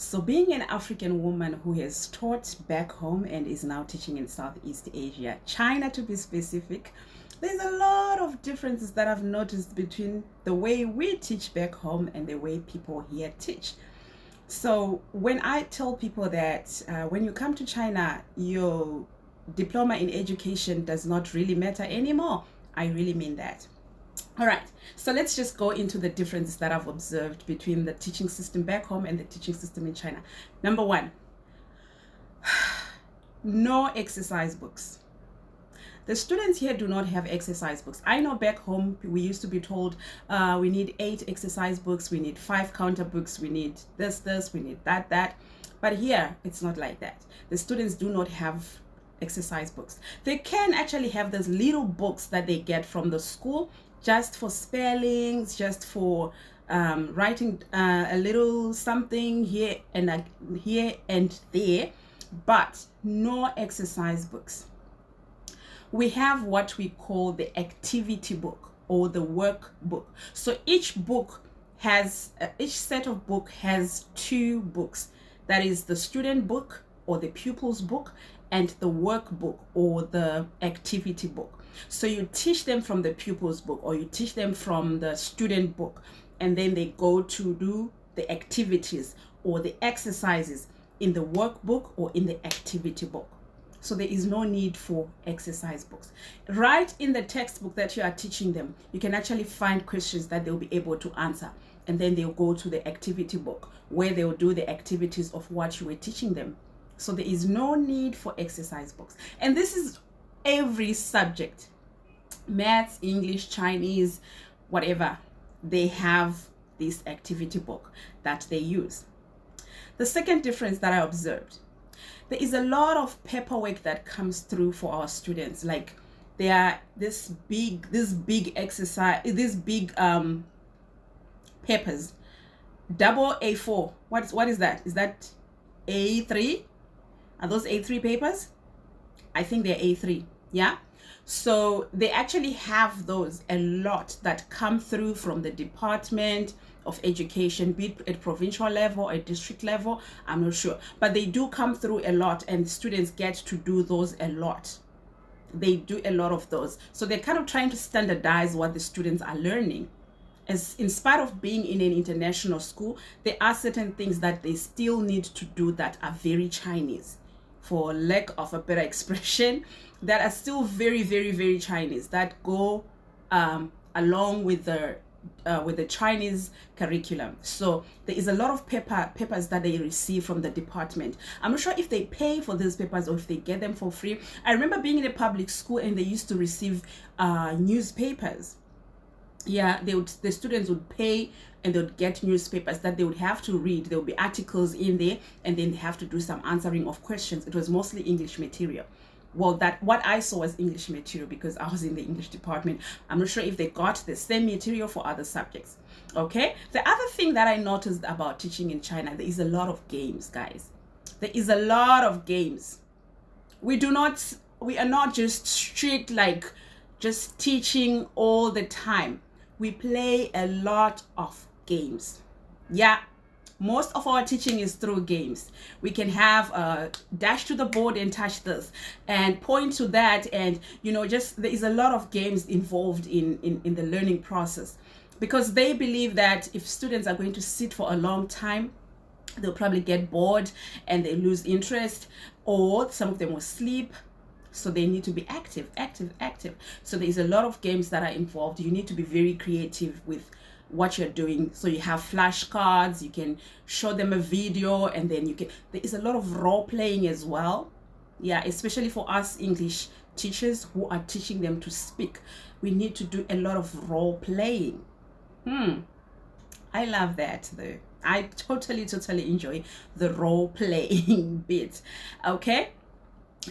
So, being an African woman who has taught back home and is now teaching in Southeast Asia, China to be specific, there's a lot of differences that I've noticed between the way we teach back home and the way people here teach. So, when I tell people that when you come to China, your diploma in education does not really matter anymore, I really mean that. All right, so let's just go into the differences that I've observed between the teaching system back home and the teaching system in China. Number one, no exercise books. The students here do not have exercise books. I know back home we used to be told we need 8 exercise books, we need 5 counter books, we need this, we need that. But here it's not like that. The students do not have exercise books. They can actually have those little books that they get from the school just for spellings, just for writing a little something here and there, but no exercise books. We have what we call the activity book or the workbook. So each set of book has 2 books. That is the student book or the pupil's book and the workbook or the activity book. So you teach them from the pupil's book or you teach them from the student book, and then they go to do the activities or the exercises in the workbook or in the activity book. So there is no need for exercise books. Right in the textbook that you are teaching them, you can actually find questions that they'll be able to answer. And then they'll go to the activity book where they'll do the activities of what you were teaching them. So there is no need for exercise books. And this is every subject. Maths, English, Chinese, whatever. They have this activity book that they use. The second difference that I observed, there is a lot of paperwork that comes through for our students. Like they are this big exercise, this big papers, double A4. What is that? Is that A3? Are those A3 papers? I think they're A3. Yeah. So they actually have those a lot that come through from the Department of Education, be it at provincial level or district level, I'm not sure, but they do come through a lot, and students get to do those a lot. They do a lot of those, so they're kind of trying to standardize what the students are learning. As in spite of being in an international school, there are certain things that they still need to do that are very Chinese, for lack of a better expression, that are still very, very, very Chinese, that go along with the Chinese curriculum. So there is a lot of papers that they receive from the department. I'm not sure if they pay for these papers or if they get them for free. I remember being in a public school and they used to receive newspapers. Yeah, the students would pay and they would get newspapers that they would have to read. There would be articles in there, and then they have to do some answering of questions. It was mostly English material. Well, what I saw was English material because I was in the English department. I'm not sure if they got the same material for other subjects. Okay. The other thing that I noticed about teaching in China, there is a lot of games, guys. There is a lot of games. We are not just strict, like just teaching all the time. We play a lot of games. Yeah. Most of our teaching is through games. We can have a dash to the board and touch this and point to that, and just there is a lot of games involved in the learning process, because they believe that if students are going to sit for a long time, they'll probably get bored and they lose interest, or some of them will sleep. So they need to be active. So there's a lot of games that are involved. You need to be very creative with what you're doing. So you have flashcards, you can show them a video, and then there is a lot of role playing as well. Yeah, especially for us English teachers who are teaching them to speak, we need to do a lot of role playing. I love that though. I totally enjoy the role playing bit. Okay.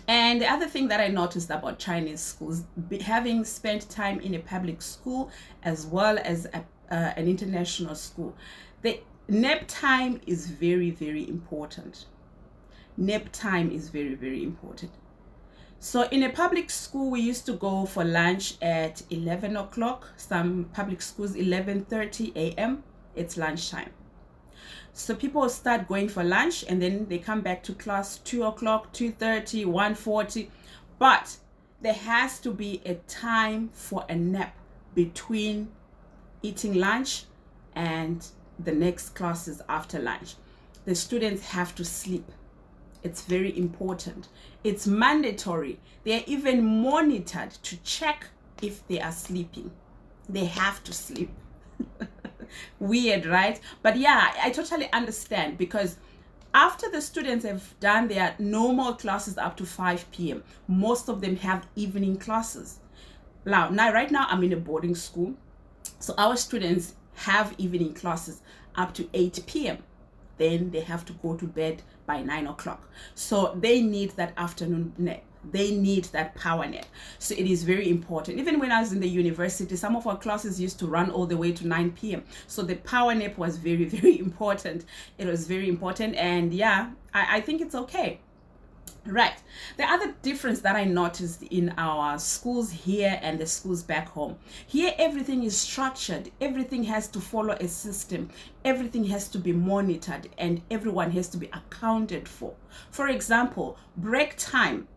And the other thing that I noticed about Chinese schools, having spent time in a public school as well as an international school, the nap time is very, very important. Nap time is very, very important. So in a public school, we used to go for lunch at 11 o'clock. Some public schools, 11:30 a.m. It's lunchtime. So people start going for lunch and then they come back to class 2 o'clock, 2:30, 1:40. But there has to be a time for a nap between eating lunch and the next classes after lunch. The students have to sleep. It's very important. It's mandatory. They're even monitored to check if they are sleeping. They have to sleep. Weird, right? But yeah, I totally understand, because after the students have done their normal classes up to 5 p.m., most of them have evening classes. Now, right now I'm in a boarding school, so our students have evening classes up to 8 p.m. Then they have to go to bed by 9 o'clock. So they need that afternoon nap. They need that power nap. So it is very important. Even when I was in the university, some of our classes used to run all the way to 9 p.m. So the power nap was very, very important. It was very important. And yeah, I think it's okay. Right. The other difference that I noticed in our schools here and the schools back home, here everything is structured. Everything has to follow a system. Everything has to be monitored, and everyone has to be accounted for. For example, break time.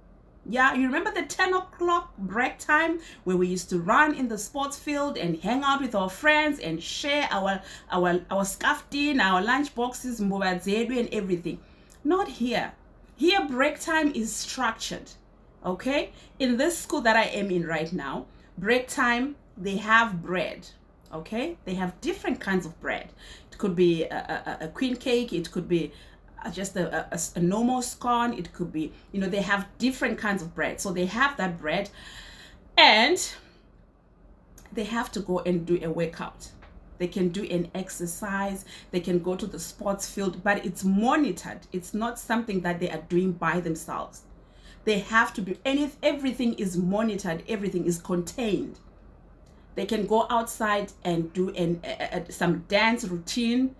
Yeah, you remember the 10 o'clock break time where we used to run in the sports field and hang out with our friends and share our skaftin, our lunch boxes, mboba and everything. Not here. Here, break time is structured, okay? In this school that I am in right now, break time, they have bread, okay? They have different kinds of bread. It could be a queen cake. It could be just a normal scone. It could be, they have different kinds of bread. So they have that bread, and they have to go and do a workout. They can do an exercise, they can go to the sports field, but it's monitored. It's not something that they are doing by themselves. They have to be, everything is monitored, everything is contained. They can go outside and do some dance routine,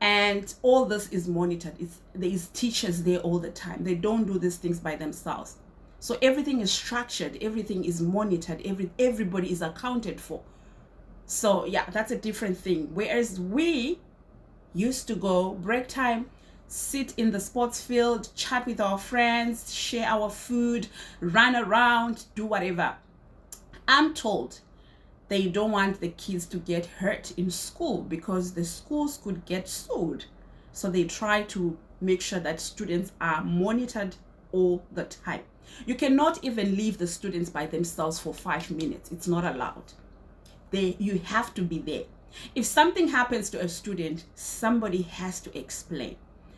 and all this is monitored. There is teachers there all the time. They don't do these things by themselves. So everything is structured, everything is monitored, everybody is accounted for. So yeah, that's a different thing. Whereas we used to go break time, sit in the sports field, chat with our friends, share our food, run around, do whatever. I'm told they don't want the kids to get hurt in school because the schools could get sued. So they try to make sure that students are monitored all the time. You cannot even leave the students by themselves for 5 minutes. It's not allowed. You have to be there. If something happens to a student, somebody has to explain.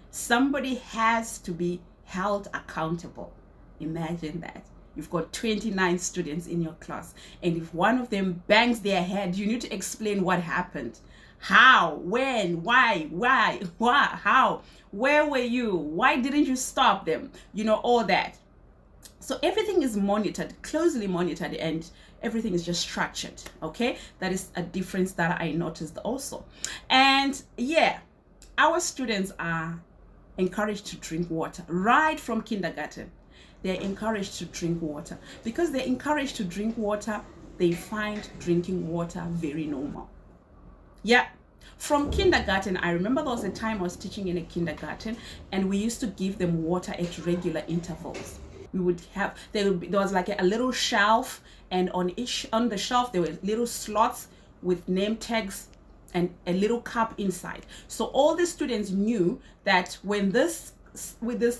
Somebody has to be held accountable. Imagine that. You've got 29 students in your class, and if one of them bangs their head, you need to explain what happened. How, when, why, how, where were you? Why didn't you stop them? All that. So everything is monitored, closely monitored, and everything is just structured, okay? That is a difference that I noticed also. And yeah, our students are encouraged to drink water right from kindergarten. They're encouraged to drink water. Because they're encouraged to drink water, they find drinking water very normal. Yeah. From kindergarten, I remember there was a time I was teaching in a kindergarten, and we used to give them water at regular intervals. We would have, there was like a little shelf, and on the shelf there were little slots with name tags and a little cup inside. So all the students knew that when this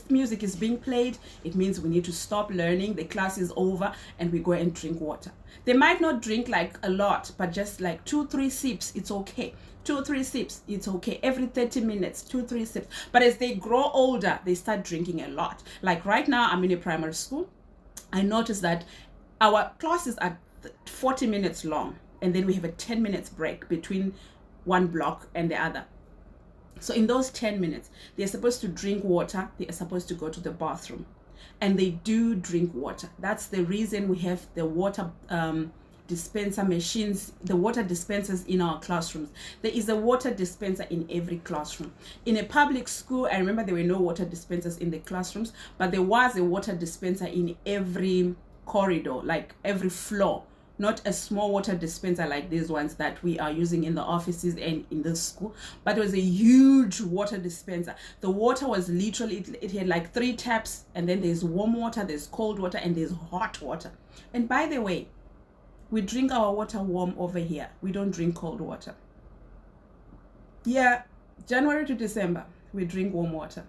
music is being played, it means we need to stop learning, the class is over, and we go and drink water. They might not drink like a lot, but just like 2-3 sips, it's okay. 2-3 sips, it's okay. Every 30 minutes, 2-3 sips. But as they grow older, they start drinking a lot. Like right now, I'm in a primary school. I noticed that our classes are 40 minutes long, and then we have a 10 minutes break between one block and the other. So in those 10 minutes, they're supposed to drink water. They are supposed to go to the bathroom, and they do drink water. That's the reason we have the water dispenser machines, the water dispensers in our classrooms. There is a water dispenser in every classroom. In a public school, I remember there were no water dispensers in the classrooms, but there was a water dispenser in every corridor, like every floor not a small water dispenser like these ones that we are using in the offices and in the school, but it was a huge water dispenser. The water was literally, it had like 3 taps, and then there's warm water, there's cold water, and there's hot water. And by the way, we drink our water warm over here. We don't drink cold water. Yeah, January to December, we drink warm water.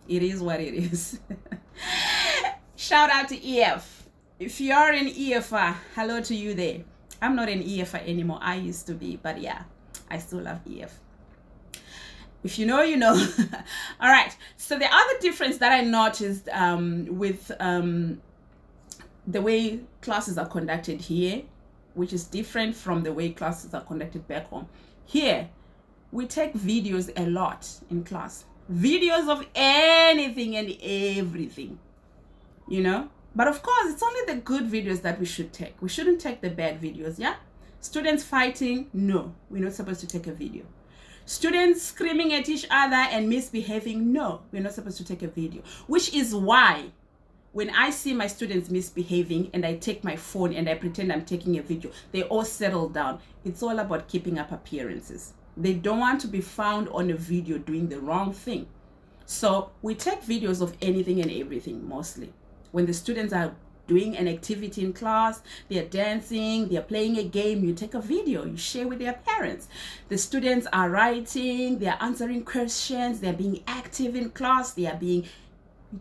It is what it is. Shout out to EF. If you're an EFer, hello to you there. I'm not an EFer anymore. I used to be, but yeah, I still love EF. If you know, you know. All right. So the other difference that I noticed with the way classes are conducted here, which is different from the way classes are conducted back home. Here, we take videos a lot in class. Videos of anything and everything, you know? But of course, it's only the good videos that we should take. We shouldn't take the bad videos, yeah? Students fighting, no, we're not supposed to take a video. Students screaming at each other and misbehaving, no, we're not supposed to take a video. Which is why when I see my students misbehaving and I take my phone and I pretend I'm taking a video, they all settle down. It's all about keeping up appearances. They don't want to be found on a video doing the wrong thing. So we take videos of anything and everything mostly. When the students are doing an activity in class, they're dancing, they're playing a game, you take a video, you share with their parents. The students are writing, they're answering questions, they're being active in class, you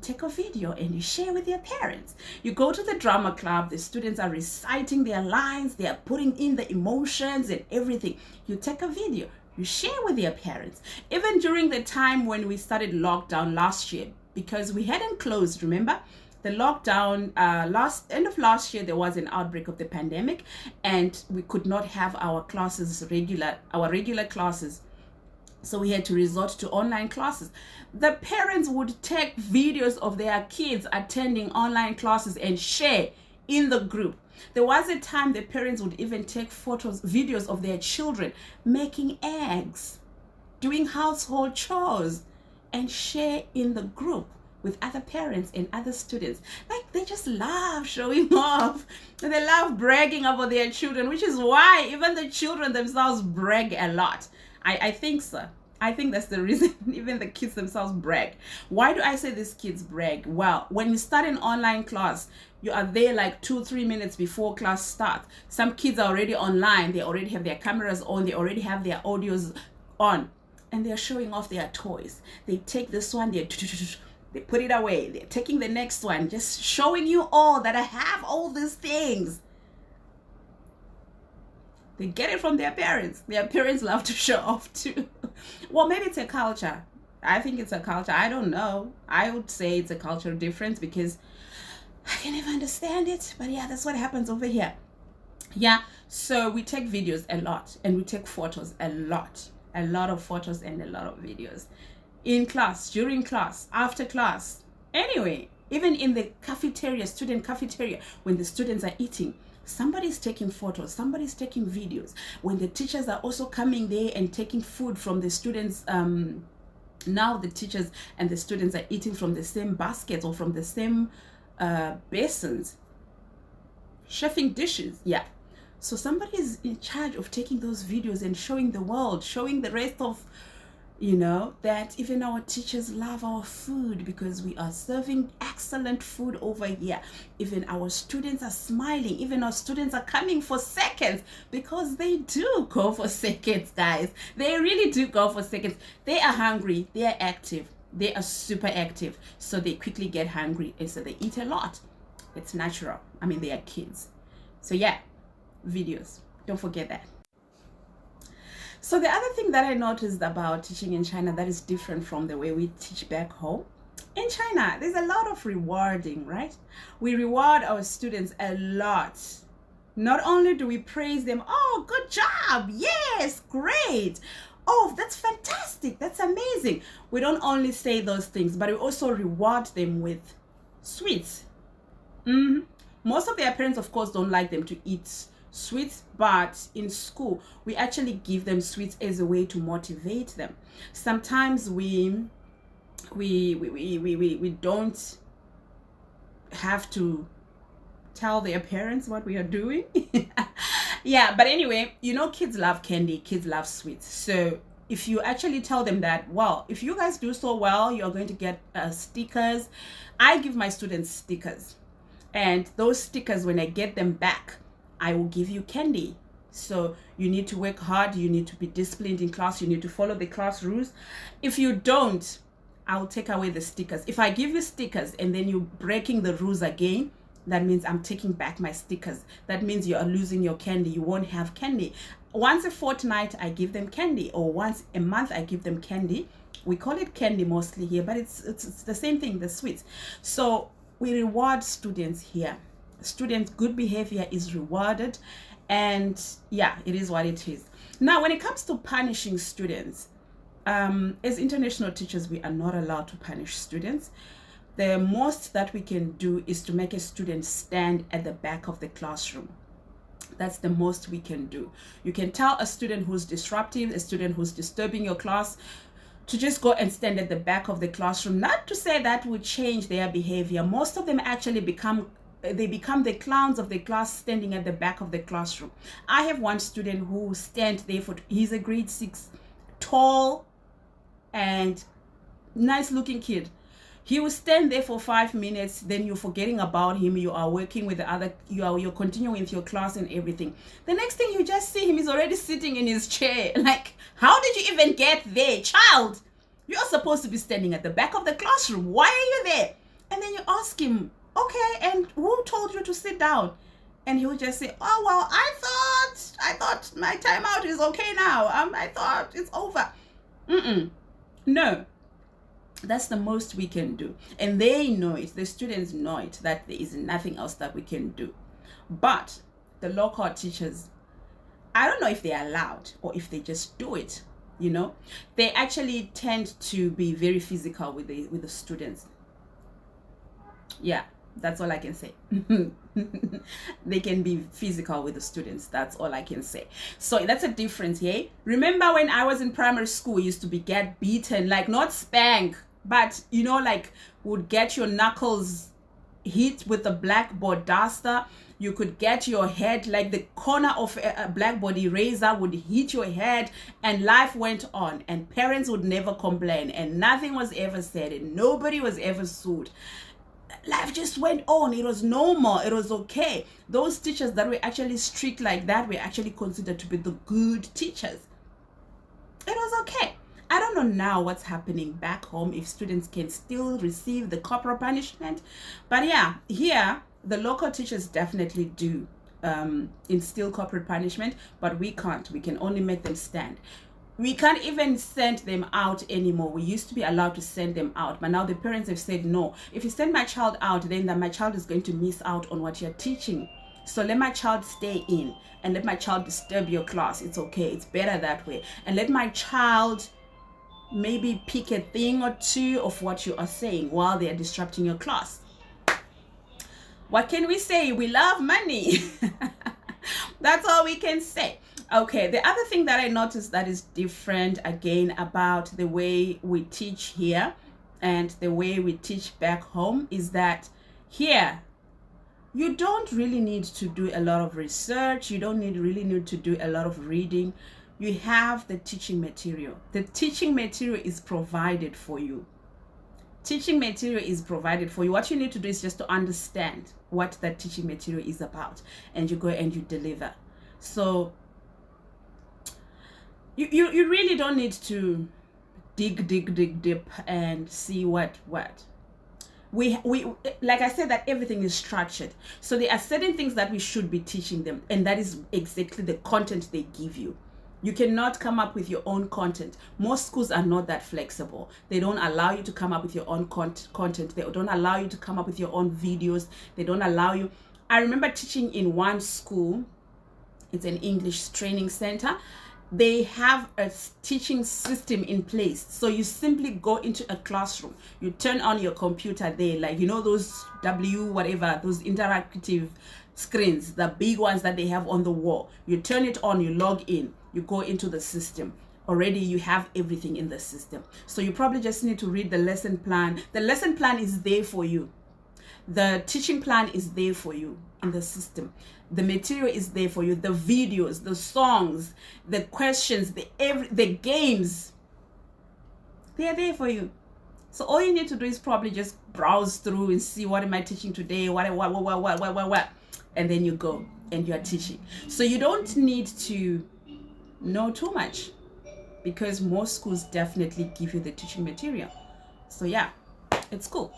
take a video and you share with your parents. You go to the drama club, the students are reciting their lines, they are putting in the emotions and everything. You take a video, you share with your parents. Even during the time when we started lockdown last year, because we hadn't closed, remember? The lockdown, end of last year, there was an outbreak of the pandemic and we could not have our classes regular classes. So we had to resort to online classes. The parents would take videos of their kids attending online classes and share in the group. There was a time the parents would even take videos of their children making eggs, doing household chores, and share in the group with other parents and other students. Like, they just love showing off. And they love bragging about their children, which is why even the children themselves brag a lot. I think so. I think that's the reason even the kids themselves brag. Why do I say these kids brag? Well, when you start an online class, you are there like 2-3 minutes before class starts. Some kids are already online. They already have their cameras on. They already have their audios on. And they're showing off their toys. They take this one, they put it away. They're taking the next one, just showing you all that I have all these things. They get it from their parents. Their parents love to show off too. Well, maybe it's a culture. I think it's a culture. I don't know. I would say it's a cultural difference because I can't even understand it. But yeah, that's what happens over here. Yeah, so we take videos a lot and we take photos a lot. A lot of photos and a lot of videos. In class, during class, after class. Anyway, even in the cafeteria, student cafeteria, when the students are eating, somebody's taking photos, somebody's taking videos. When the teachers are also coming there and taking food from the students, now the teachers and the students are eating from the same baskets or from the same basins, chefing dishes. Yeah. So somebody is in charge of taking those videos and showing the world, showing the rest of, you know, that even our teachers love our food because we are serving excellent food over here. Even our students are smiling. Even our students are coming for seconds because they do go for seconds, guys. They really do go for seconds. They are hungry. They are active. They are super active. So they quickly get hungry and so they eat a lot. It's natural. I mean, they are kids. So yeah, videos. Don't forget that. So the other thing that I noticed about teaching in China that is different from the way we teach back home, in China, there's a lot of rewarding, right? We reward our students a lot. Not only do we praise them, oh, good job, yes, great, oh, that's fantastic, that's amazing. We don't only say those things, but we also reward them with sweets. Most of their parents, of course, don't like them to eat sweets, but in school we actually give them sweets as a way to motivate them. Sometimes we don't have to tell their parents what we are doing. Yeah, but anyway, you know, kids love candy, kids love sweets. So if you actually tell them that, well, if you guys do so well, you're going to get stickers. I give my students stickers, and those stickers, when I get them back, I will give you candy. So you need to work hard, you need to be disciplined in class, you need to follow the class rules. If you don't, I'll take away the stickers. If I give you stickers and then you're breaking the rules again, that means I'm taking back my stickers. That means you are losing your candy. You won't have candy. Once a fortnight, I give them candy, or once a month, I give them candy. We call it candy mostly here, but it's the same thing, the sweets. So we reward students here. Students, good behavior is rewarded, and yeah, it is what it is. Now, when it comes to punishing students, as international teachers, we are not allowed to punish students. The most that we can do is to make a student stand at the back of the classroom. That's the most we can do. You can tell a student who's disruptive, a student who's disturbing your class, to just go and stand at the back of the classroom. Not to say that would change their behavior. Most of them actually become the clowns of the class, standing at the back of the classroom. I have one student who stands there he's a grade 6, tall and nice looking kid. He will stand there for 5 minutes, then you're forgetting about him, you are working with the other, you're continuing with your class and everything. The next thing you just see him, he's already sitting in his chair. Like, how did you even get there? Child, you're supposed to be standing at the back of the classroom. Why are you there? And then you ask him, okay, and who told you to sit down? And he will just say, oh, well, I thought my timeout is okay now. I thought it's over. No. That's the most we can do. And they know it. The students know it, that there is nothing else that we can do. But the local teachers, I don't know if they're allowed or if they just do it, you know. They actually tend to be very physical with the students. Yeah, that's all I can say. They can be physical with the students. That's all I can say. So that's a difference, yeah? Remember when I was in primary school, we used to get beaten, like not spank, but you know, like would get your knuckles hit with a blackboard duster. You could get your head, like the corner of a blackboard eraser would hit your head, and life went on, and parents would never complain, and nothing was ever said, and nobody was ever sued. Life just went on. It was normal. It was okay. Those teachers that were actually strict like that were actually considered to be the good teachers. It was okay. I don't know now what's happening back home, if students can still receive the corporal punishment. But yeah, here, the local teachers definitely do instill corporal punishment, but we can't. We can only make them stand. We can't even send them out anymore. We used to be allowed to send them out, but now the parents have said, no, if you send my child out, then my child is going to miss out on what you're teaching. So let my child stay in and let my child disturb your class. It's okay. It's better that way. And let my child maybe pick a thing or two of what you are saying while they are disrupting your class. What can we say? We love money. That's all we can say. Okay, the other thing that I noticed that is different again about the way we teach here and the way we teach back home is that here you don't really need to do a lot of research. You don't really need to do a lot of reading. You have the teaching material. The teaching material is provided for you. Teaching material is provided for you. What you need to do is just to understand what that teaching material is about, and you go and you deliver. So you really don't need to dig deep and see what we like I said, that everything is structured. So there are certain things that we should be teaching them, and that is exactly the content they give you. You cannot come up with your own content. Most schools are not that flexible. They don't allow you to come up with your own content. They don't allow you to come up with your own videos. They don't allow you. I remember teaching in one school. It's an English training center. They have a teaching system in place. So you simply go into a classroom. You turn on your computer there, like, you know, those those interactive screens, the big ones that they have on the wall. You turn it on, you log in, you go into the system. Already you have everything in the system. So you probably just need to read the lesson plan. The lesson plan is there for you. The teaching plan is there for you in the system. The material is there for you. The videos, the songs, the questions, the games, they are there for you. So all you need to do is probably just browse through and see, what am I teaching today? What, and then you go and you are teaching. So you don't need to know too much, because most schools definitely give you the teaching material. So yeah, it's cool.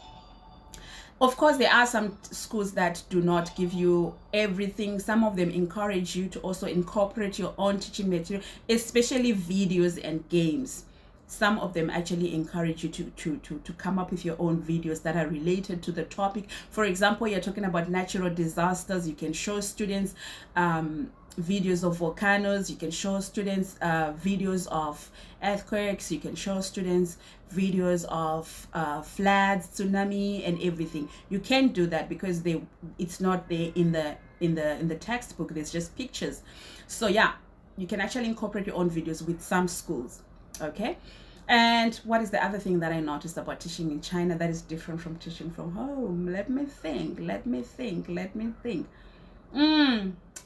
Of course, there are some schools that do not give you everything. Some of them encourage you to also incorporate your own teaching material, especially videos and games. Some of them actually encourage you to come up with your own videos that are related to the topic. For example, you're talking about natural disasters. You can show students videos of volcanoes. You can show students videos of earthquakes. You can show students videos of floods, tsunami, and everything. You can do that because it's not there in the textbook. There's just pictures. So yeah, you can actually incorporate your own videos with some schools. Okay. And what is the other thing that I noticed about teaching in China that is different from teaching from home? Let me think.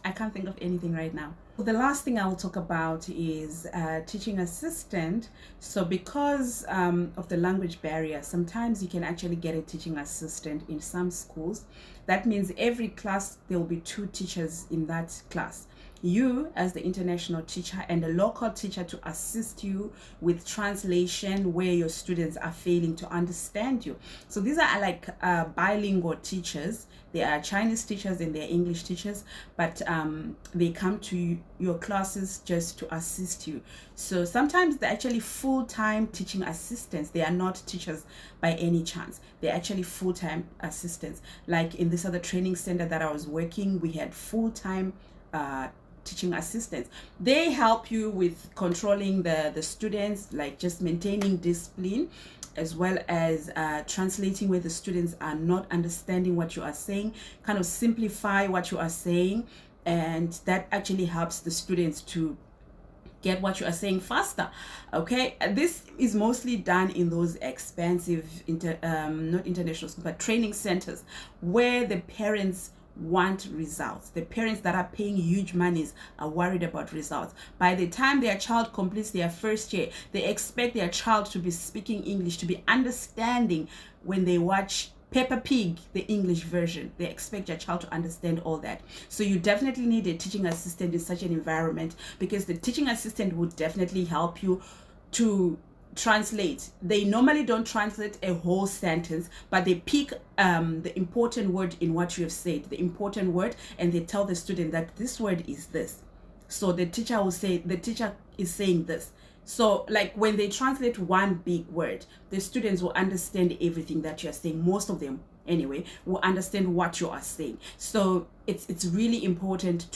I can't think of anything right now. The last thing I will talk about is teaching assistant. So because of the language barrier, sometimes you can actually get a teaching assistant in some schools. That means every class, there will be 2 teachers in that class. You as the international teacher and a local teacher to assist you with translation where your students are failing to understand you. So these are like bilingual teachers. They are Chinese teachers and they're English teachers, but they come to your classes just to assist you. So sometimes they're actually full-time teaching assistants. They are not teachers by any chance. They're actually full-time assistants. Like in this other training center that I was working, we had full-time teaching assistants. They help you with controlling the students, like just maintaining discipline, as well as translating where the students are not understanding what you are saying, kind of simplify what you are saying, and that actually helps the students to get what you are saying faster. Okay, this is mostly done in those expensive not international schools, but training centers where the parents want results. The parents that are paying huge monies are worried about results. By the time their child completes their first year, they expect their child to be speaking English, to be understanding. When they watch Peppa Pig, the English version, they expect your child to understand all that. So you definitely need a teaching assistant in such an environment, because the teaching assistant would definitely help you to translate. They normally don't translate a whole sentence, but they pick the important word in what you have said, the important word, and they tell the student that this word is this. So the teacher will say, the teacher is saying this. So like when they translate one big word, the students will understand everything that you're saying. Most of them anyway will understand what you are saying. So it's really important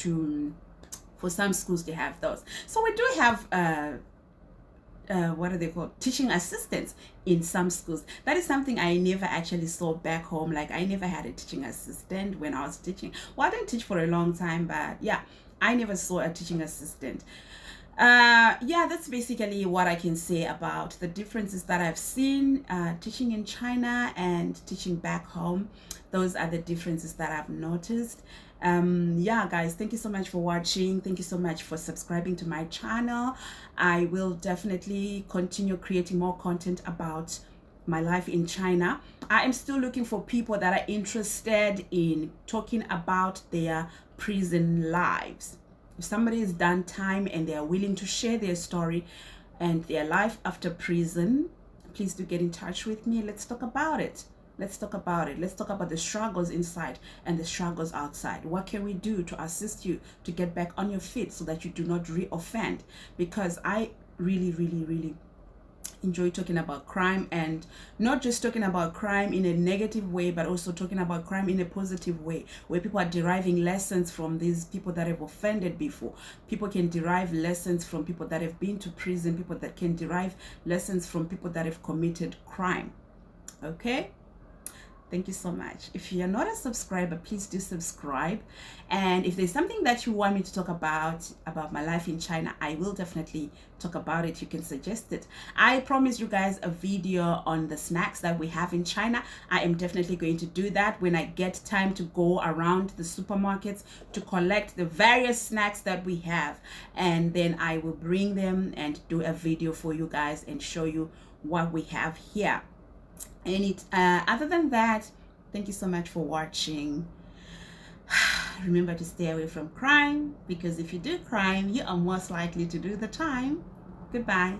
for some schools to have those. So we do have what are they called? Teaching assistants in some schools. That is something I never actually saw back home. Like I never had a teaching assistant when I was teaching. Well, I didn't teach for a long time, but yeah, I never saw a teaching assistant. Yeah, that's basically what I can say about the differences that I've seen teaching in China and teaching back home. Those are the differences that I've noticed. Yeah guys, thank you so much for watching. Thank you so much for subscribing to my channel. I will definitely continue creating more content about my life in China. I am still looking for people that are interested in talking about their prison lives. If somebody has done time and they are willing to share their story and their life after prison, please do get in touch with me. Let's talk about it. Let's talk about it. Let's talk about the struggles inside and the struggles outside. What can we do to assist you to get back on your feet so that you do not re-offend? Because I really enjoy talking about crime, and not just talking about crime in a negative way, but also talking about crime in a positive way, where people are deriving lessons from these people that have offended before. People can derive lessons from people that have been to prison, people that can derive lessons from people that have committed crime. Okay? Thank you so much. If you're not a subscriber, please do subscribe. And if there's something that you want me to talk about my life in China, I will definitely talk about it. You can suggest it. I promised you guys a video on the snacks that we have in China. I am definitely going to do that when I get time to go around the supermarkets to collect the various snacks that we have. And then I will bring them and do a video for you guys and show you what we have here. And other than that, thank you so much for watching. Remember to stay away from crime, because if you do crime, you are most likely to do the time. Goodbye.